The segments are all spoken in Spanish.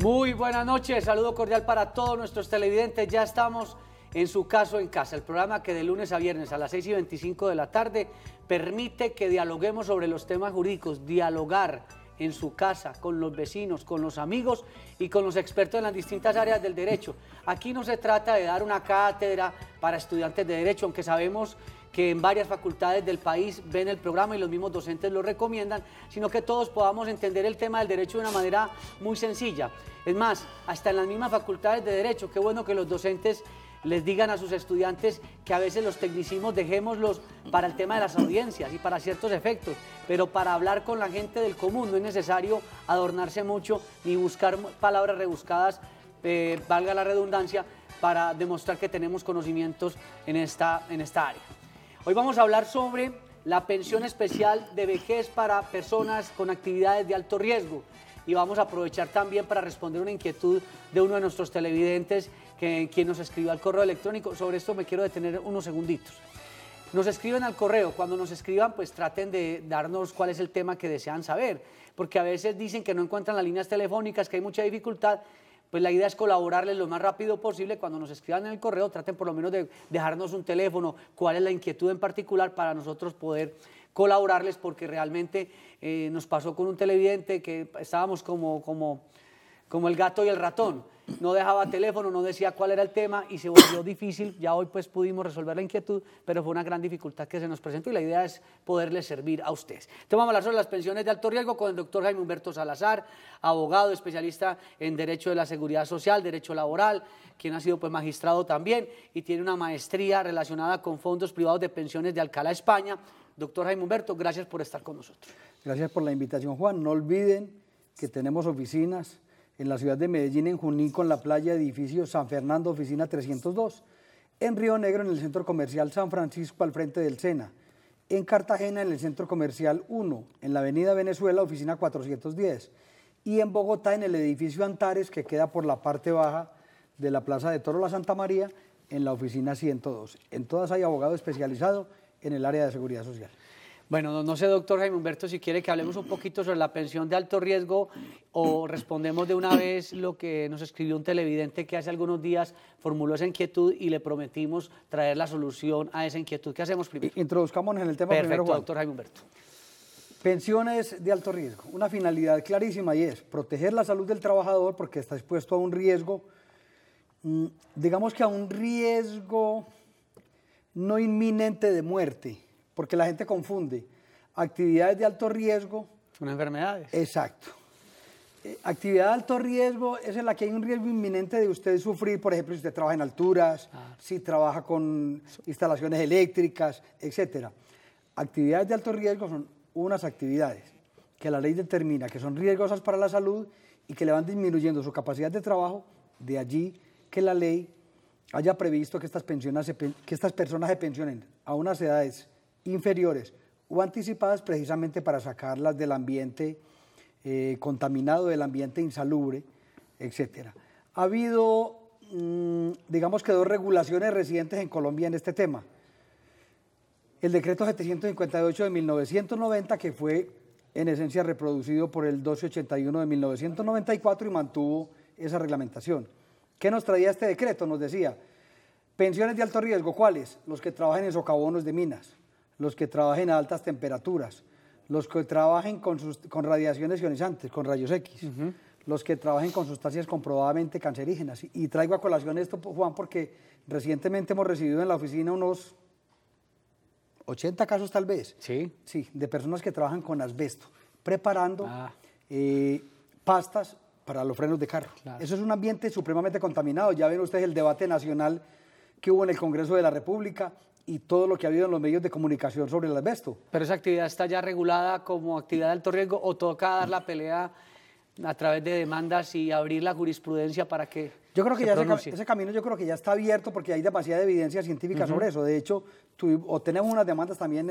Muy buenas noches, saludo cordial para todos nuestros televidentes. Ya estamos en Su Caso en Casa, el programa que de lunes a viernes a las 6:25 de la tarde permite que dialoguemos sobre los temas jurídicos, dialogar en su casa, con los vecinos, con los amigos y con los expertos en las distintas áreas del derecho. Aquí no se trata de dar una cátedra para estudiantes de derecho, aunque sabemos que en varias facultades del país ven el programa y los mismos docentes lo recomiendan, sino que todos podamos entender el tema del derecho de una manera muy sencilla. Es más, hasta en las mismas facultades de derecho, qué bueno que los docentes les digan a sus estudiantes que a veces los tecnicismos dejémoslos para el tema de las audiencias y para ciertos efectos, pero para hablar con la gente del común no es necesario adornarse mucho ni buscar palabras rebuscadas, valga la redundancia, para demostrar que tenemos conocimientos en esta área. Hoy vamos a hablar sobre la pensión especial de vejez para personas con actividades de alto riesgo y vamos a aprovechar también para responder una inquietud de uno de nuestros televidentes quien nos escribió al correo electrónico. Sobre esto me quiero detener unos segunditos. Nos escriben al correo, cuando nos escriban pues traten de darnos cuál es el tema que desean saber, porque a veces dicen que no encuentran las líneas telefónicas, que hay mucha dificultad. Pues la idea es colaborarles lo más rápido posible. Cuando nos escriban en el correo, traten por lo menos de dejarnos un teléfono, cuál es la inquietud en particular para nosotros poder colaborarles, porque realmente nos pasó con un televidente que estábamos como el gato y el ratón. No dejaba teléfono, no decía cuál era el tema y se volvió difícil. Ya hoy pues pudimos resolver la inquietud, pero fue una gran dificultad que se nos presentó y la idea es poderles servir a ustedes. Entonces vamos a hablar sobre las pensiones de alto riesgo con el doctor Jaime Humberto Salazar, abogado, especialista en Derecho de la Seguridad Social, Derecho Laboral, quien ha sido pues magistrado también y tiene una maestría relacionada con fondos privados de pensiones de Alcalá, España. Doctor Jaime Humberto, gracias por estar con nosotros. Gracias por la invitación, Juan. No olviden que tenemos oficinas en la ciudad de Medellín, en Junín, con la playa, edificio San Fernando, oficina 302, en Río Negro, en el centro comercial San Francisco, al frente del SENA, en Cartagena, en el centro comercial 1, en la avenida Venezuela, oficina 410, y en Bogotá, en el edificio Antares, que queda por la parte baja de la Plaza de Toro La Santa María, en la oficina 102. En todas hay abogado especializado en el área de seguridad social. Bueno, no sé, doctor Jaime Humberto, si quiere que hablemos un poquito sobre la pensión de alto riesgo o respondemos de una vez lo que nos escribió un televidente que hace algunos días formuló esa inquietud y le prometimos traer la solución a esa inquietud. ¿Qué hacemos primero? Introduzcámonos en el tema. Perfecto, primero, Juan. doctor Jaime Humberto. Pensiones de alto riesgo. Una finalidad clarísima y es proteger la salud del trabajador porque está expuesto a un riesgo, digamos que a un riesgo no inminente de muerte, porque la gente confunde actividades de alto riesgo. Son enfermedades. Exacto. Actividad de alto riesgo es en la que hay un riesgo inminente de usted sufrir, por ejemplo, si usted trabaja en alturas, si trabaja con instalaciones eléctricas, etc. Actividades de alto riesgo son unas actividades que la ley determina que son riesgosas para la salud y que le van disminuyendo su capacidad de trabajo, de allí que la ley haya previsto que estas personas se pensionen a unas edades inferiores o anticipadas precisamente para sacarlas del ambiente contaminado, del ambiente insalubre, etc. Ha habido, digamos que dos regulaciones residentes en Colombia en este tema. El decreto 758 de 1990, que fue en esencia reproducido por el 1281 de 1994 y mantuvo esa reglamentación. ¿Qué nos traía este decreto? Nos decía, pensiones de alto riesgo, ¿cuáles? Los que trabajen en socavones de minas, los que trabajen a altas temperaturas, los que trabajen con radiaciones ionizantes, con rayos X, los que trabajen con sustancias comprobadamente cancerígenas. Y traigo a colación esto, Juan, porque recientemente hemos recibido en la oficina unos 80 casos tal vez, sí, de personas que trabajan con asbesto, preparando pastas para los frenos de carro. Claro. Eso es un ambiente supremamente contaminado. Ya ven ustedes el debate nacional que hubo en el Congreso de la República y todo lo que ha habido en los medios de comunicación sobre el asbesto. ¿Pero esa actividad está ya regulada como actividad de alto riesgo o toca dar la pelea a través de demandas y abrir la jurisprudencia para que yo creo que se ya ese camino yo creo que ya está abierto porque hay demasiada evidencia científica sobre eso. De hecho, tenemos unas demandas también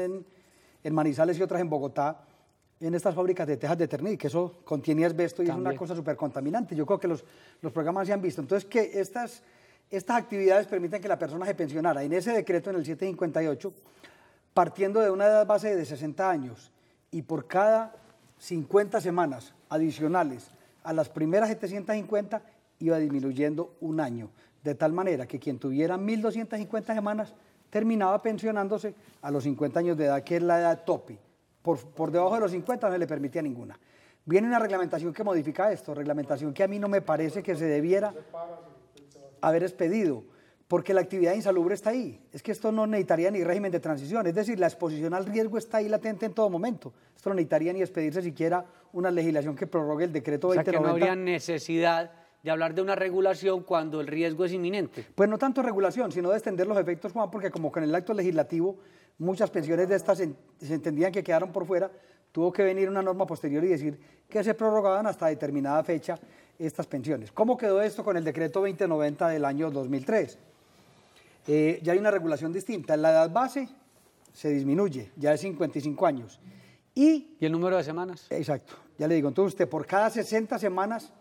en Manizales y otras en Bogotá, en estas fábricas de tejas de Ternit, que eso contiene asbesto y también es una cosa súper contaminante. Yo creo que los programas se han visto. Entonces, que estas actividades permiten que la persona se pensionara. En ese decreto, en el 758, partiendo de una edad base de 60 años y por cada 50 semanas adicionales a las primeras 750 iba disminuyendo un año, de tal manera que quien tuviera 1.250 semanas terminaba pensionándose a los 50 años de edad, que es la edad tope. Por debajo de los 50 no se le permitía ninguna. Viene una reglamentación que modifica esto, reglamentación que a mí no me parece que se debiera haber expedido, porque la actividad insalubre está ahí. Es que esto no necesitaría ni régimen de transición, es decir, la exposición al riesgo está ahí latente en todo momento. Esto no necesitaría ni expedirse siquiera una legislación que prorrogue el decreto 2090. O sea, que no habría necesidad de hablar de una regulación cuando el riesgo es inminente. Pues no tanto regulación, sino de extender los efectos, Juan, porque como con el acto legislativo muchas pensiones de estas se entendían que quedaron por fuera, tuvo que venir una norma posterior y decir que se prorrogaban hasta determinada fecha estas pensiones. ¿Cómo quedó esto con el decreto 2090 del año 2003? Ya hay una regulación distinta. La edad base se disminuye, ya es 55 años. ¿Y el número de semanas? Exacto, ya le digo. Entonces usted por cada 60 semanas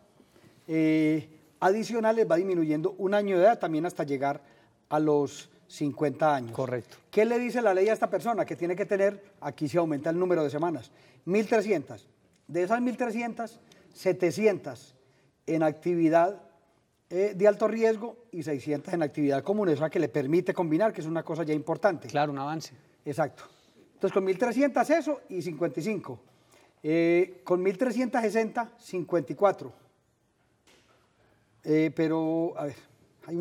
adicionales va disminuyendo un año de edad también hasta llegar a los 50 años. Correcto. ¿Qué le dice la ley a esta persona? Que tiene que tener, aquí se aumenta el número de semanas, 1.300. De esas 1.300, 700 en actividad de alto riesgo y 600 en actividad común, esa que le permite combinar, que es una cosa ya importante. Claro, un avance. Exacto. Entonces con 1.300 eso y 55. Con 1.360, 54. Pero, a ver, hay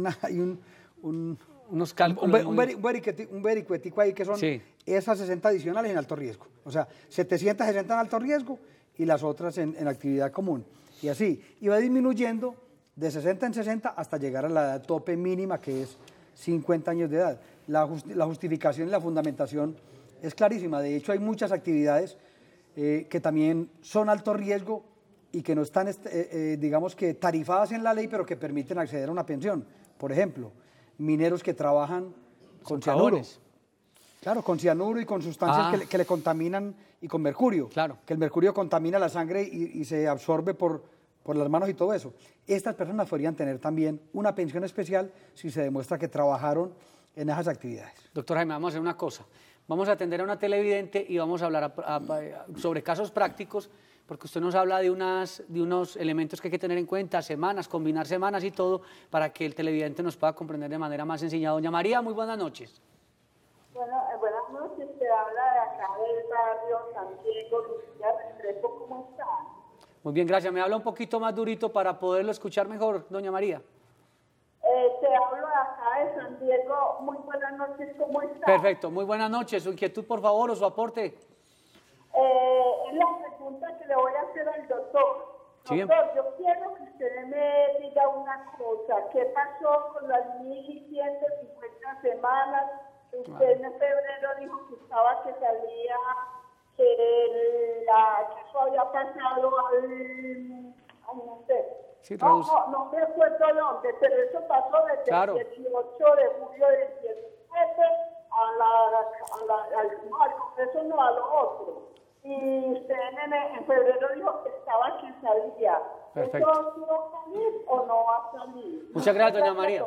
unos cálculos. Un vericuetico ahí que son esas 60 adicionales en alto riesgo. O sea, 760 en alto riesgo y las otras en actividad común. Y así, y va disminuyendo de 60 en 60 hasta llegar a la edad tope mínima, que es 50 años de edad. La justificación y la fundamentación es clarísima. De hecho, hay muchas actividades que también son alto riesgo y que no están, digamos que, tarifadas en la ley, pero que permiten acceder a una pensión. Por ejemplo, mineros que trabajan con cianuro. Claro, con cianuro y con sustancias que le contaminan, y con mercurio. Claro. Que el mercurio contamina la sangre y se absorbe por las manos y todo eso. Estas personas podrían tener también una pensión especial si se demuestra que trabajaron en esas actividades. Doctor Jaime, vamos a hacer una cosa. Vamos a atender a una televidente y vamos a hablar sobre casos prácticos, porque usted nos habla de unos elementos que hay que tener en cuenta, semanas, combinar semanas y todo, para que el televidente nos pueda comprender de manera más sencilla. Doña María, muy buenas noches. Bueno, buenas noches, se habla de acá del barrio San Diego, Lucía Restrepo, ¿cómo está? Muy bien, gracias. Me habla un poquito más durito para poderlo escuchar mejor, doña María. Te hablo de acá de San Diego, muy buenas noches, ¿cómo está? Perfecto, muy buenas noches. Su inquietud, por favor, o su aporte. Es la pregunta que le voy a hacer al doctor. Sí. Doctor, yo quiero que usted me diga una cosa. ¿Qué pasó con las 1.150 semanas? Usted en febrero dijo que salía, que eso había pasado no sé. Sí, no me acuerdo dónde, pero eso pasó desde el 18 de julio del 17 al Congreso, no a lo otro. Y usted en febrero dijo que salía. Perfecto. ¿Eso va a salir o no va a salir? Muchas gracias, doña María.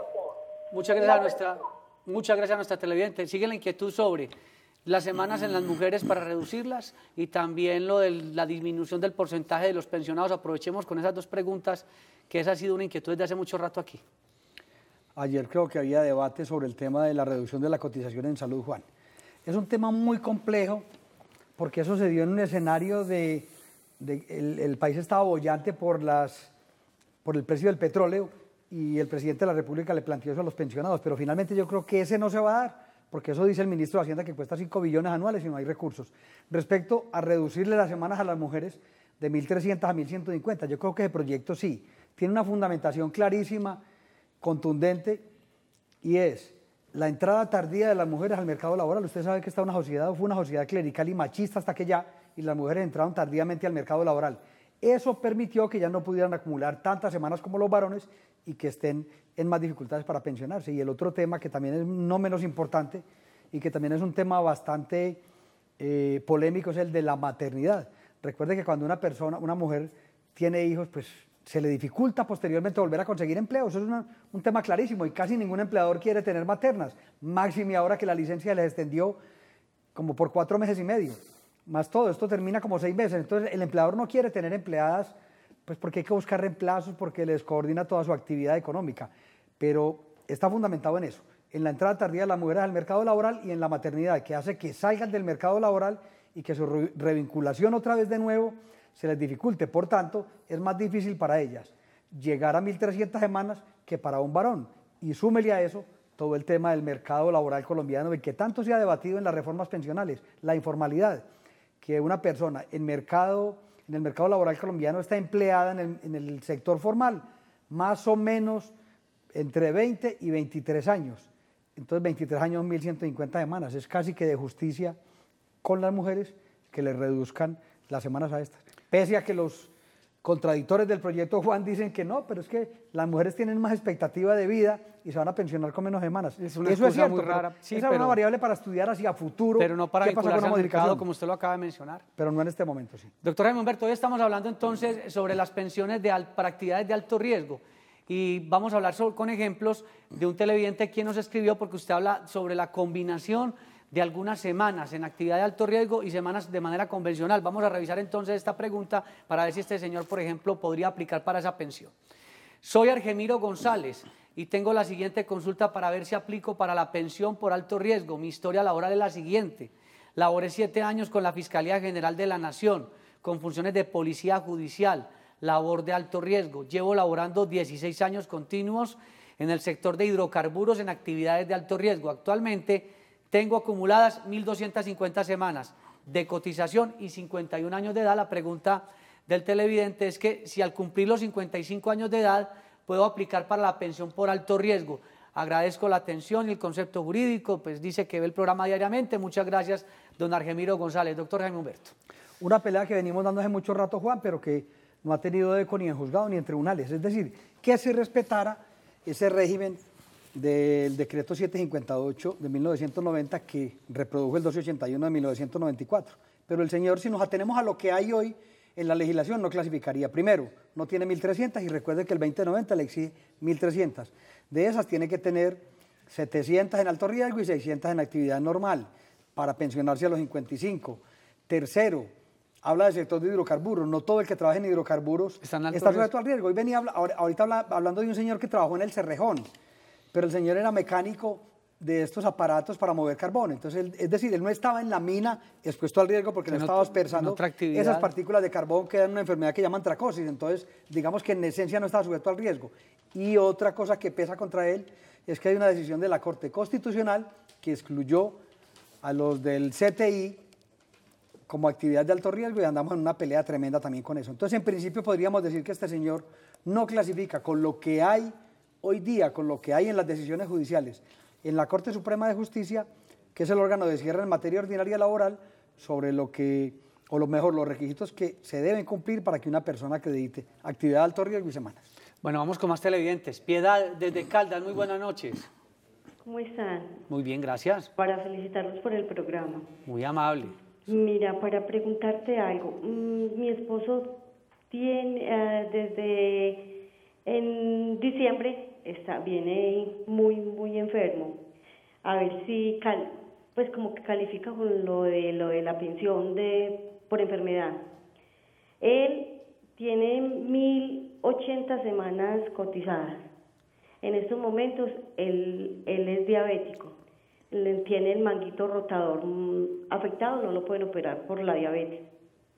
Muchas gracias a nuestra televidente. Sigue la inquietud sobre las semanas en las mujeres para reducirlas y también lo de la disminución del porcentaje de los pensionados. Aprovechemos con esas dos preguntas, que esa ha sido una inquietud desde hace mucho rato aquí. Ayer creo que había debate sobre el tema de la reducción de la cotización en salud, Juan. Es un tema muy complejo porque eso se dio en un escenario el país estaba bollante por el precio del petróleo y el presidente de la República le planteó eso a los pensionados, pero finalmente yo creo que ese no se va a dar, porque eso dice el ministro de Hacienda que cuesta 5 billones anuales y no hay recursos. Respecto a reducirle las semanas a las mujeres de 1.300 a 1.150, yo creo que ese proyecto sí, tiene una fundamentación clarísima, contundente, y es la entrada tardía de las mujeres al mercado laboral. Usted sabe que fue una sociedad clerical y machista hasta que y las mujeres entraron tardíamente al mercado laboral. Eso permitió que ya no pudieran acumular tantas semanas como los varones y que estén en más dificultades para pensionarse. Y el otro tema que también es no menos importante y que también es un tema bastante polémico es el de la maternidad. Recuerde que cuando una mujer tiene hijos, pues se le dificulta posteriormente volver a conseguir empleo. Eso es un tema clarísimo y casi ningún empleador quiere tener maternas. Máxime ahora que la licencia les extendió como por 4 meses y medio. Más todo, esto termina como 6 meses. Entonces el empleador no quiere tener empleadas pues porque hay que buscar reemplazos, porque les coordina toda su actividad económica, pero está fundamentado en eso, en la entrada tardía de las mujeres al mercado laboral y en la maternidad, que hace que salgan del mercado laboral y que su revinculación otra vez de nuevo se les dificulte. Por tanto, es más difícil para ellas llegar a 1.300 semanas que para un varón. Y súmele a eso todo el tema del mercado laboral colombiano, el que tanto se ha debatido en las reformas pensionales, la informalidad, que una persona en el mercado laboral colombiano está empleada en el sector formal, más o menos entre 20 y 23 años. Entonces 23 años, 1.150 semanas. Es casi que de justicia con las mujeres que les reduzcan las semanas a estas. Pese a que los contradictores del proyecto Juan dicen que no, pero es que las mujeres tienen más expectativa de vida y se van a pensionar con menos semanas. Eso es cierto, muy rara. Sí, esa es una variable para estudiar hacia futuro. Pero no para qué pasa con vincularse la al mercado, modificación, como usted lo acaba de mencionar. pero no en este momento, sí. Doctor Jaime Humberto, hoy estamos hablando entonces sobre las pensiones para actividades de alto riesgo y vamos a hablar con ejemplos de un televidente quien nos escribió, porque usted habla sobre la combinación de algunas semanas en actividad de alto riesgo y semanas de manera convencional. Vamos a revisar entonces esta pregunta para ver si este señor, por ejemplo, podría aplicar para esa pensión. Soy Argemiro González y tengo la siguiente consulta para ver si aplico para la pensión por alto riesgo. Mi historia laboral es la siguiente. Laboré 7 años con la Fiscalía General de la Nación, con funciones de policía judicial, labor de alto riesgo. Llevo laborando 16 años continuos en el sector de hidrocarburos en actividades de alto riesgo. Actualmente tengo acumuladas 1.250 semanas de cotización y 51 años de edad. La pregunta del televidente es que si al cumplir los 55 años de edad puedo aplicar para la pensión por alto riesgo. Agradezco la atención y el concepto jurídico, pues dice que ve el programa diariamente. Muchas gracias, don Argemiro González. Doctor Jaime Humberto. Una pelea que venimos dando hace mucho rato, Juan, pero que no ha tenido eco ni en juzgado ni en tribunales. Es decir, que se respetara ese régimen del decreto 758 de 1990 que reprodujo el 1281 de 1994. Pero el señor, si nos atenemos a lo que hay hoy en la legislación, no clasificaría. Primero, no tiene 1.300 y recuerde que el 2090 le exige 1.300. De esas tiene que tener 700 en alto riesgo y 600 en actividad normal para pensionarse a los 55. Tercero, habla del sector de hidrocarburos. No todo el que trabaja en hidrocarburos está sujeto al riesgo. Hoy venía ahorita hablando de un señor que trabajó en el Cerrejón, pero el señor era mecánico de estos aparatos para mover carbón. Entonces, es decir, él no estaba en la mina expuesto al riesgo porque no estaba dispersando esas partículas de carbón que dan una enfermedad que llaman tracosis. Entonces, digamos que en esencia no estaba sujeto al riesgo. Y otra cosa que pesa contra él es que hay una decisión de la Corte Constitucional que excluyó a los del CTI como actividad de alto riesgo y andamos en una pelea tremenda también con eso. Entonces, en principio podríamos decir que este señor no clasifica con lo que hay hoy día, con lo que hay en las decisiones judiciales, en la Corte Suprema de Justicia, que es el órgano de cierre en materia ordinaria laboral, sobre lo que, o lo mejor, los requisitos que se deben cumplir para que una persona acredite actividad de alto riesgo y semanas. Bueno, vamos con más televidentes. Piedad, desde Caldas, muy buenas noches. ¿Cómo están? Muy bien, gracias. Para felicitarlos por el programa. Muy amable. Mira, para preguntarte algo. Mi esposo tiene, desde en diciembre, viene muy enfermo. A ver si, pues como que califica con lo de la pensión por enfermedad. Él tiene 1.080 semanas cotizadas. En estos momentos, él es diabético. Tiene el manguito rotador afectado, no lo pueden operar por la diabetes.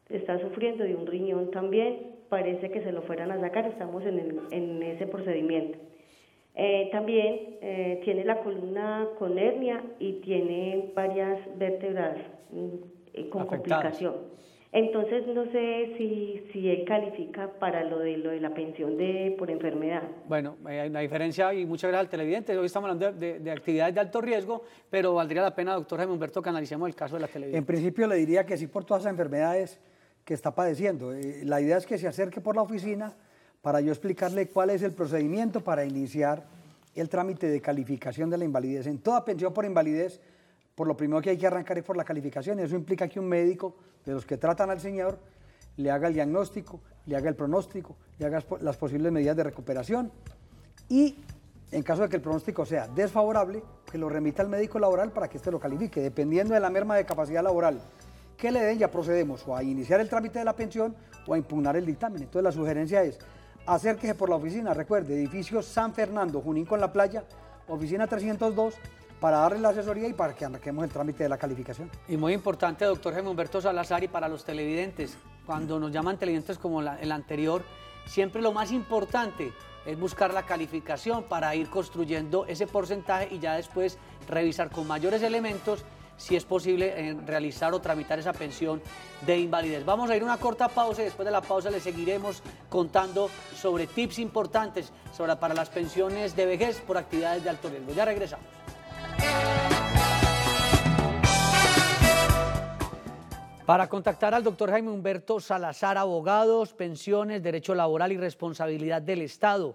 Está sufriendo de un riñón también, parece que se lo fueran a sacar, estamos en ese procedimiento. También tiene la columna con hernia y tiene varias vértebras con complicación. Entonces no sé si él califica para lo de la pensión por enfermedad. Bueno, hay una diferencia y muchas gracias al televidente. Hoy estamos hablando de actividades de alto riesgo, pero valdría la pena, doctor Jaime Humberto, que analicemos el caso de la televidente. En principio le diría que sí por todas las enfermedades que está padeciendo. La idea es que se acerque por la oficina para yo explicarle cuál es el procedimiento para iniciar el trámite de calificación de la invalidez. En toda pensión por invalidez, por lo primero que hay que arrancar es por la calificación, y eso implica que un médico de los que tratan al señor le haga el diagnóstico, le haga el pronóstico, le haga las posibles medidas de recuperación y en caso de que el pronóstico sea desfavorable, que lo remita al médico laboral para que éste lo califique. Dependiendo de la merma de capacidad laboral que le den, ya procedemos o a iniciar el trámite de la pensión o a impugnar el dictamen. Entonces la sugerencia es, acérquese por la oficina, recuerde, edificio San Fernando, Junín con la playa, oficina 302, para darle la asesoría y para que arranquemos el trámite de la calificación. Y muy importante, doctor Jaime Humberto Salazar, y para los televidentes, cuando nos llaman televidentes como el anterior, siempre lo más importante es buscar la calificación para ir construyendo ese porcentaje y ya después revisar con mayores elementos si es posible realizar o tramitar esa pensión de invalidez. Vamos a ir a una corta pausa y después de la pausa les seguiremos contando sobre tips importantes para las pensiones de vejez por actividades de alto riesgo. Ya regresamos. Para contactar al doctor Jaime Humberto Salazar, abogados, pensiones, derecho laboral y responsabilidad del Estado.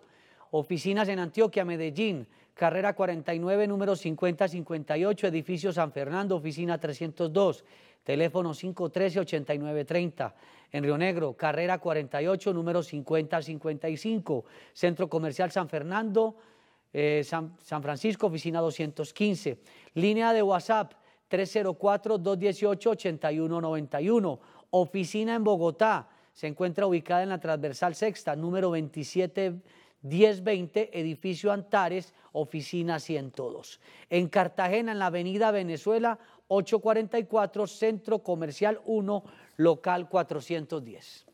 Oficinas en Antioquia, Medellín, carrera 49, número 5058, edificio San Fernando, oficina 302, teléfono 513-8930. En Río Negro, carrera 48, número 5055, centro comercial San Fernando, San Francisco, oficina 215. Línea de WhatsApp 304-218-8191. Oficina en Bogotá, se encuentra ubicada en la transversal sexta, número 271020, edificio Antares, oficina 102. En Cartagena, en la avenida Venezuela, 844, centro comercial 1, local 410.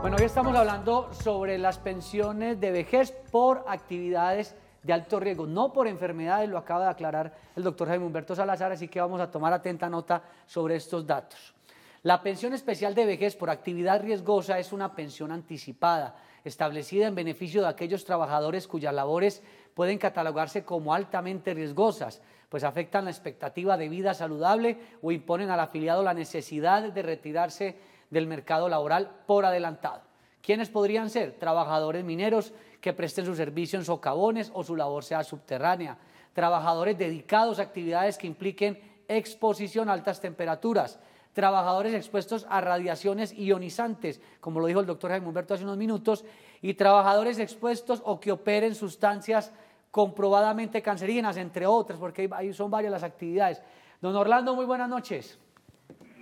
Bueno, hoy estamos hablando sobre las pensiones de vejez por actividades de alto riesgo, no por enfermedades, lo acaba de aclarar el doctor Jaime Humberto Salazar, así que vamos a tomar atenta nota sobre estos datos. La pensión especial de vejez por actividad riesgosa es una pensión anticipada, establecida en beneficio de aquellos trabajadores cuyas labores pueden catalogarse como altamente riesgosas, pues afectan la expectativa de vida saludable o imponen al afiliado la necesidad de retirarse del mercado laboral por adelantado. ¿Quiénes podrían ser? Trabajadores mineros que presten su servicio en socavones o su labor sea subterránea, trabajadores dedicados a actividades que impliquen exposición a altas temperaturas, trabajadores expuestos a radiaciones ionizantes, como lo dijo el doctor Jaime Humberto hace unos minutos, y trabajadores expuestos o que operen sustancias comprobadamente cancerígenas, entre otras, porque ahí son varias las actividades. Don Orlando, muy buenas noches.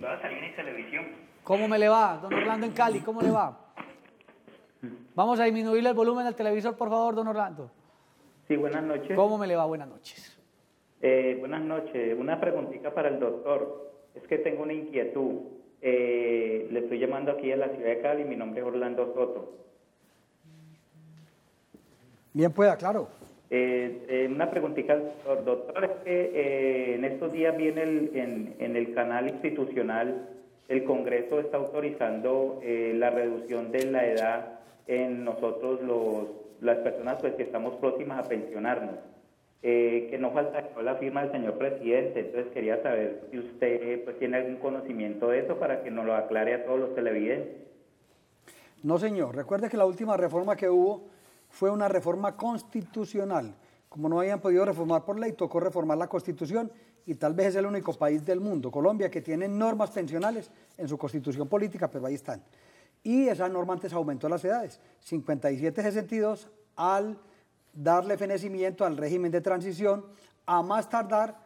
Va a salir en televisión. ¿Cómo me le va? Don Orlando en Cali, ¿cómo le va? Vamos a disminuirle el volumen del televisor, por favor, don Orlando. Sí, buenas noches. ¿Cómo me le va? Buenas noches. Buenas noches. Una preguntita para el doctor. Es que tengo una inquietud. Le estoy llamando aquí a la ciudad de Cali. Mi nombre es Orlando Soto. Bien pueda, claro. Una preguntita al doctor. Doctor, es que en estos días viene en el canal institucional, el Congreso está autorizando la reducción de la edad en nosotros las personas pues que estamos próximas a pensionarnos. Que no falta la firma del señor presidente, entonces quería saber si usted pues tiene algún conocimiento de eso para que nos lo aclare a todos los televidentes. No, señor. Recuerde que la última reforma que hubo fue una reforma constitucional. Como no habían podido reformar por ley, tocó reformar la Constitución y tal vez es el único país del mundo, Colombia, que tiene normas pensionales en su Constitución política, pero ahí están. Y esa norma antes aumentó las edades, 57-62, al darle fenecimiento al régimen de transición a más tardar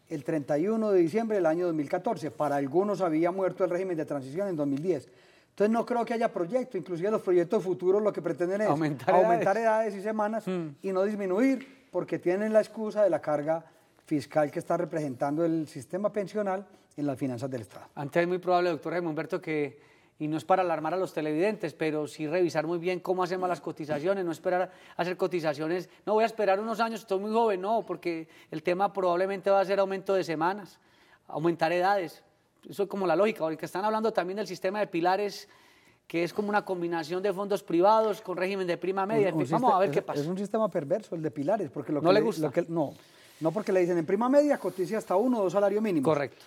el 31 de diciembre del año 2014. Para algunos había muerto el régimen de transición en 2010. Entonces no creo que haya proyecto, inclusive los proyectos futuros lo que pretenden es aumentar edades y semanas y no disminuir, porque tienen la excusa de la carga fiscal que está representando el sistema pensional en las finanzas del Estado. Antes es muy probable, doctor Jaime Humberto, que, y no es para alarmar a los televidentes, pero sí revisar muy bien cómo hacemos las cotizaciones, no esperar a hacer cotizaciones, no voy a esperar unos años, estoy muy joven, no, porque el tema probablemente va a ser aumento de semanas, aumentar edades. Eso es como la lógica, porque están hablando también del sistema de pilares, que es como una combinación de fondos privados con régimen de prima media. Vamos a ver qué pasa. Es un sistema perverso el de pilares, porque lo que no le gusta. No, porque le dicen en prima media cotice hasta 1 o 2 salarios mínimos. Correcto.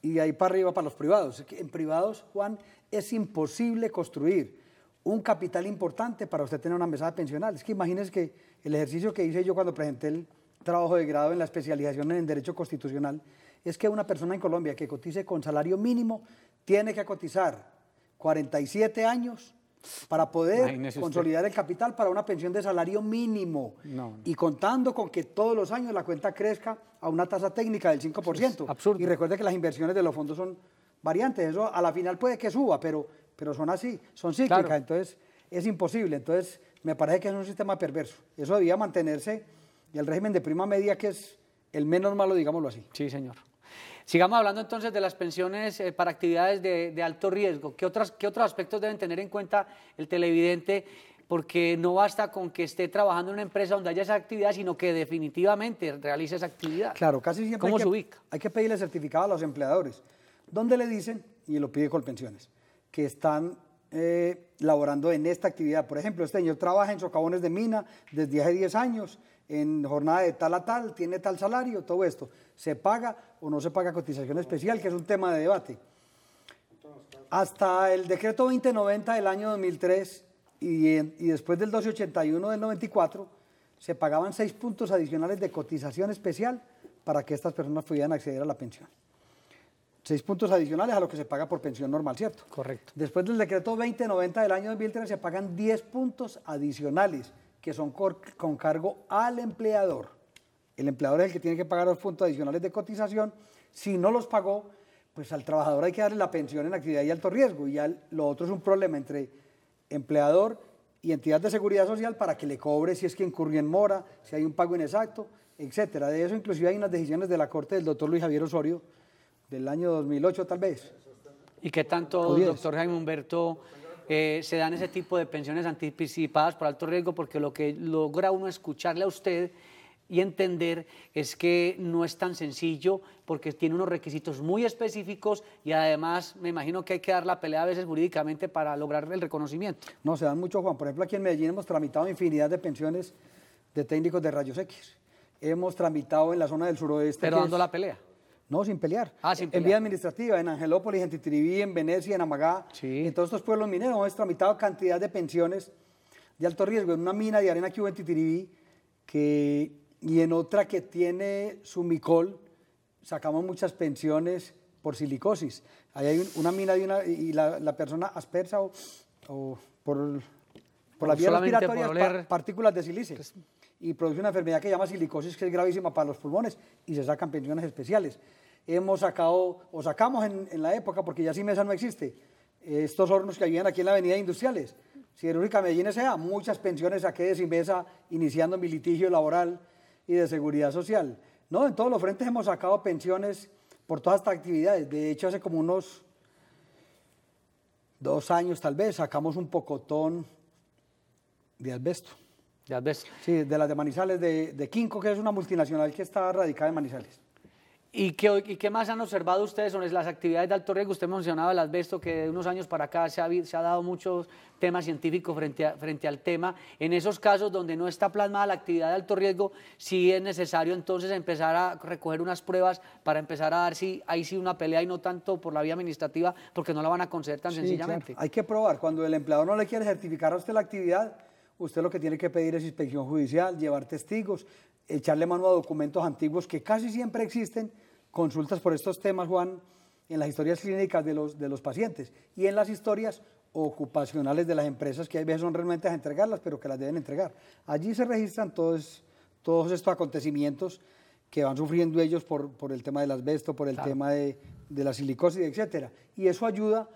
Y de ahí para arriba para los privados. En privados, Juan, es imposible construir un capital importante para usted tener una mesada pensional. Es que imagínese que el ejercicio que hice yo cuando presenté el trabajo de grado en la especialización en Derecho Constitucional es que una persona en Colombia que cotice con salario mínimo tiene que cotizar 47 años para poder consolidar el capital para una pensión de salario mínimo. Y contando con que todos los años la cuenta crezca a una tasa técnica del 5%. Absurdo. Y recuerde que las inversiones de los fondos son variantes. Eso a la final puede que suba, pero son así, son cíclicas. Claro. Entonces es imposible. Entonces me parece que es un sistema perverso. Eso debía mantenerse y el régimen de prima media, que es el menos malo, digámoslo así. Sí, señor. Sigamos hablando entonces de las pensiones para actividades de alto riesgo. ¿Qué otros aspectos deben tener en cuenta el televidente? Porque no basta con que esté trabajando en una empresa donde haya esa actividad, sino que definitivamente realice esa actividad. Claro, casi siempre ¿Cómo se ubica? Hay que pedirle certificado a los empleadores, donde le dicen, y lo pide Colpensiones, que están laborando en esta actividad. Por ejemplo, este señor trabaja en socavones de mina desde hace 10 años, en jornada de tal a tal, tiene tal salario, todo esto. ¿Se paga o no se paga cotización especial? Que es un tema de debate. Hasta el decreto 2090 del año 2003 y después del 1281 del 94, se pagaban 6 puntos adicionales de cotización especial para que estas personas pudieran acceder a la pensión. 6 puntos adicionales a lo que se paga por pensión normal, ¿cierto? Correcto. Después del decreto 2090 del año 2003 se pagan 10 puntos adicionales que son con cargo al empleador. El empleador es el que tiene que pagar los puntos adicionales de cotización. Si no los pagó, pues al trabajador hay que darle la pensión en actividad de alto riesgo. Y ya lo otro es un problema entre empleador y entidad de seguridad social para que le cobre si es que incurrió en mora, si hay un pago inexacto, etcétera. De eso inclusive hay unas decisiones de la Corte del doctor Luis Javier Osorio del año 2008 tal vez. ¿Y qué tanto, doctor Jaime Humberto, se dan ese tipo de pensiones anticipadas por alto riesgo? Porque lo que logra uno escucharle a usted y entender es que no es tan sencillo, porque tiene unos requisitos muy específicos y además me imagino que hay que dar la pelea a veces jurídicamente para lograr el reconocimiento. No, se dan mucho, Juan. Por ejemplo, aquí en Medellín hemos tramitado infinidad de pensiones de técnicos de rayos X. Hemos tramitado en la zona del suroeste. ¿Pero dando la pelea? No, sin pelear. Sin pelear. En vía administrativa, en Angelópolis, en Titiribí, en Venecia, en Amagá, en todos estos pueblos mineros hemos tramitado cantidad de pensiones de alto riesgo. En una mina de arena que hubo en Titiribí y en otra que tiene Sumicol, sacamos muchas pensiones por silicosis. Ahí hay una mina y la persona aspersa o por la vía respiratoria partículas de silicio. y produce una enfermedad que se llama silicosis, que es gravísima para los pulmones, y se sacan pensiones especiales. Hemos sacado, o sacamos en la época, porque ya Simesa no existe, estos hornos que habían aquí en la avenida Industriales, Siderúrgica Medellín S.A., muchas pensiones saqué de Simesa, iniciando mi litigio laboral y de seguridad social. No, en todos los frentes hemos sacado pensiones por todas estas actividades. De hecho, hace como unos 2 años tal vez, sacamos un pocotón de asbesto. ¿De asbesto? Sí, de las de Manizales, de Quinco, que es una multinacional que está radicada en Manizales. ¿Y qué más han observado ustedes sobre las actividades de alto riesgo? Usted mencionaba el asbesto, que de unos años para acá se ha dado muchos temas científicos frente al tema. En esos casos donde no está plasmada la actividad de alto riesgo, sí es necesario entonces empezar a recoger unas pruebas para empezar a dar ahí sí una pelea y no tanto por la vía administrativa, porque no la van a conceder tan sencillamente. Claro. Hay que probar. Cuando el empleador no le quiere certificar a usted la actividad, usted lo que tiene que pedir es inspección judicial, llevar testigos, echarle mano a documentos antiguos que casi siempre existen, consultas por estos temas, Juan, en las historias clínicas de los pacientes y en las historias ocupacionales de las empresas, que hay veces son realmente a entregarlas, pero que las deben entregar. Allí se registran todos estos acontecimientos que van sufriendo ellos por el tema del asbesto, por el tema de la silicosis, etcétera. Y eso ayuda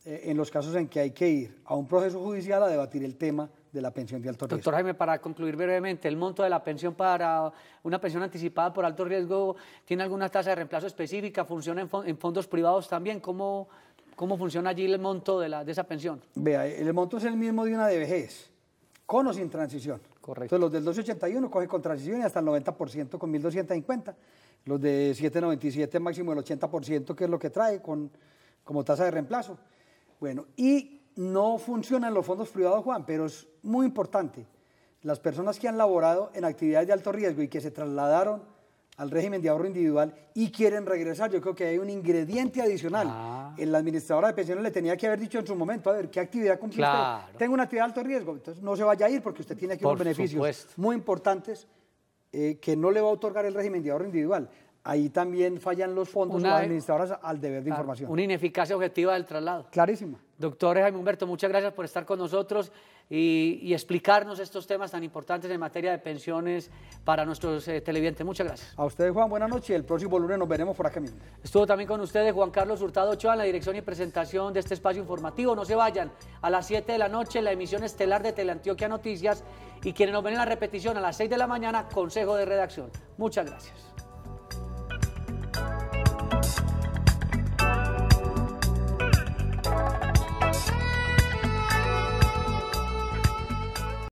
en los casos en que hay que ir a un proceso judicial a debatir el tema de la pensión de alto riesgo. Doctor Jaime, para concluir brevemente, ¿el monto de la pensión para una pensión anticipada por alto riesgo tiene alguna tasa de reemplazo específica? ¿Funciona en fondos privados también? ¿Cómo funciona allí el monto de esa pensión? Vea, el monto es el mismo de una de vejez, con o sin transición. Correcto. Entonces los del 281 coge con transición y hasta el 90% con 1.250. Los de 797 máximo el 80%, que es lo que trae como tasa de reemplazo. Bueno, y no funcionan los fondos privados, Juan, pero es muy importante. Las personas que han laborado en actividades de alto riesgo y que se trasladaron al régimen de ahorro individual y quieren regresar, yo creo que hay un ingrediente adicional. La administradora de pensiones le tenía que haber dicho en su momento, a ver, ¿qué actividad cumple usted? Tengo una actividad de alto riesgo, entonces no se vaya a ir porque usted tiene aquí unos beneficios muy importantes que no le va a otorgar el régimen de ahorro individual. Ahí también fallan los fondos o las administradoras al deber de información. Una ineficacia objetiva del traslado. Clarísima. Doctor Jaime Humberto, muchas gracias por estar con nosotros y explicarnos estos temas tan importantes en materia de pensiones para nuestros televidentes. Muchas gracias. A ustedes, Juan, buenas noches y el próximo lunes nos veremos por acá mismo. Estuvo también con ustedes Juan Carlos Hurtado Ochoa en la dirección y presentación de este espacio informativo. No se vayan, a las 7 de la noche la emisión estelar de Teleantioquia Noticias y quienes nos ven en la repetición a las 6 de la mañana, Consejo de Redacción. Muchas gracias.